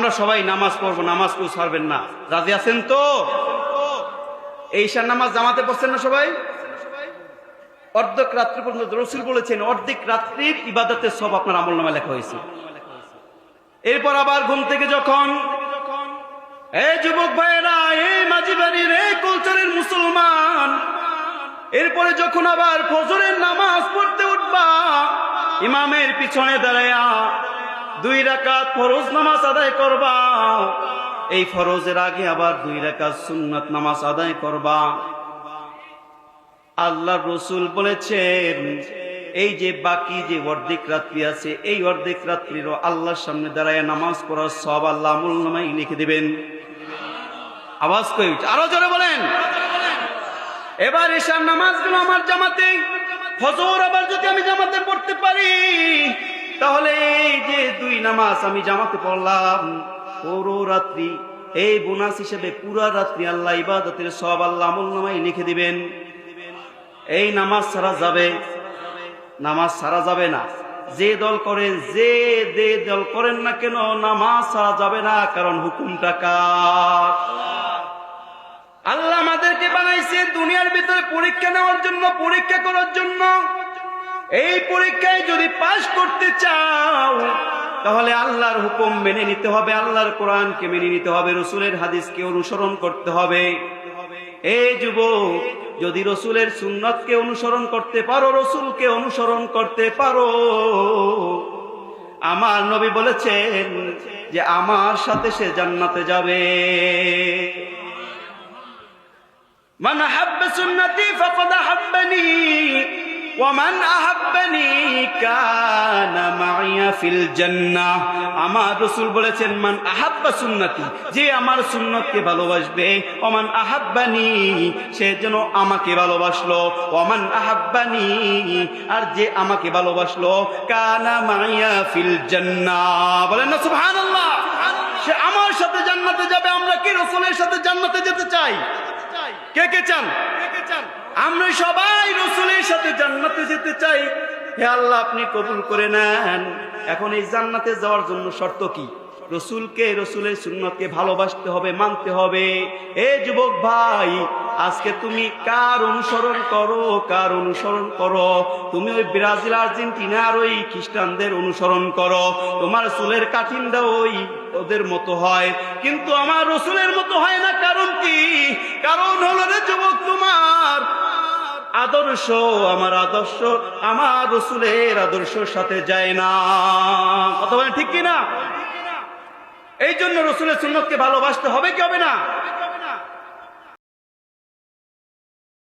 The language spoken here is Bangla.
আমরা সবাই নামাজ পড়বো, নামাজ কেউ ছাড়বেন না, রাজি আছেন তো? এই ঈশার নামাজ জামাতে পড়ছেন না সবাই? অর্ধেক রাত্রি পর্যন্ত রাসূল বলেছেন অর্ধেক রাত্রির ইবাদতের সব আপনার আমলনামায় লেখা হয়েছে। এরপর আবার ঘুম থেকে যখন, এই যুবক ভাইয়েরা, এই মাঝি বাড়ির, এই কলচারের মুসলমান, এরপরে যখন আবার ফজরের নামাজ পড়তে উঠবা, ইমামের পিছনে দাঁড়ায়া 2 রাকাত ফরজ নামাজ আদায় করবা। এই ফরজের আগে আবার 2 রাকাত সুন্নাত নামাজ আদায় করবা। আল্লাহর রাসূল বলেছেন এই যে বাকি যে অর্ধেক রাত্রি আছে, এই অর্ধেক রাত্রিরও আল্লাহর সামনে দাঁড়ায় নামাজ পড়ার সওয়াব আল্লাহ আমলনামায় লিখে দিবেন। আওয়াজ কই, আরো জোরে বলেন। এবার ঈশার নামাজগুলো আমার জামাতে, ফজর আবার যদি আমি জামাতে পড়তে পারি, তাহলে এই যে 2 নামাজ আমি জামাতে পড়লাম, পুরো রাত্রি এই বোনাস হিসেবে পুরো রাত্রি আল্লাহ ইবাদতের সওয়াব আল্লাহ আমলনামায় লিখে দিবেন। এই নামাজ ছাড়া যাবে, নামাজ ছাড়া যাবে না। যে দল করেন, যে দল করেন না কেন, নামাজ ছাড়া যাবে না, কারণ হুকুমটা কার? আল্লাহ আমাদেরকে বানাইছে দুনিয়ার ভিতরে পরীক্ষা নেওয়ার জন্য, পরীক্ষা করার জন্য। এই পরীক্ষায় যদি পাশ করতে চাও, তাহলে আল্লাহর হুকুম মেনে নিতে হবে, আল্লাহর কোরআনকে মেনে নিতে হবে, রাসূলের হাদিসকে অনুসরণ করতে হবে। এই যুবক, যদি রাসূলের সুন্নাতকে অনুসরণ করতে পারো, রাসূলকে অনুসরণ করতে পারো, আমার নবী বলেছেন যে আমার সাথে সে জান্নাতে যাবে। মান আহাব্বা সুন্নতি ফাকাদ আহাব্বানি ওয়া মান আহাব্বানি কানা মাইয়া ফিল জান্নাহ। আমার রাসূল বলেছেন মান আহাব্বা সুন্নতি, যে আমার সুন্নতকে ভালোবাসবে, ওয়া মান আহাব্বানি, সে যেন আমাকে ভালোবাসলো, ওয়া মান আহাব্বানি, আর যে আমাকে ভালোবাসলো, কানা মাইয়া ফিল জান্নাহ। বলেন না সুবহানাল্লাহ। সে আমার সাথে জান্নাতে যাবে। আমরা কি রাসূলের সাথে জান্নাতে যেতে চাই? কে কে চান? আমরা সবাই রাসূলের সাথে জান্নাতে যেতে চাই। হে আল্লাহ, আপনি কবুল করে নেন। এখন এই জান্নাতে যাওয়ার জন্য শর্ত কি? রাসূলকে, রাসূলের সুন্নাতকে ভালোবাসতে হবে, মানতে হবে। এই যুবক ভাই, আজকে তুমি কার অনুসরণ করো? কার অনুসরণ করো? তুমি ওই ব্রাজিল, আর্জেন্টিনার ওই খ্রিস্টানদের অনুসরণ করো। তোমার চুলের কাটিংটা ওই ওদের মতো হয়, কিন্তু আমার রাসূলের মতো হয় না। কারণ কি? কারণ হলো রে যুবক, তোমার আদর্শ আমার আদর্শ, আমার রাসূলের আদর্শের সাথে যায় না। কথা বলেন ঠিক কিনা? এই জন্য রাসূলের সুন্নাতকে ভালোবাসতে হবে কি হবে না?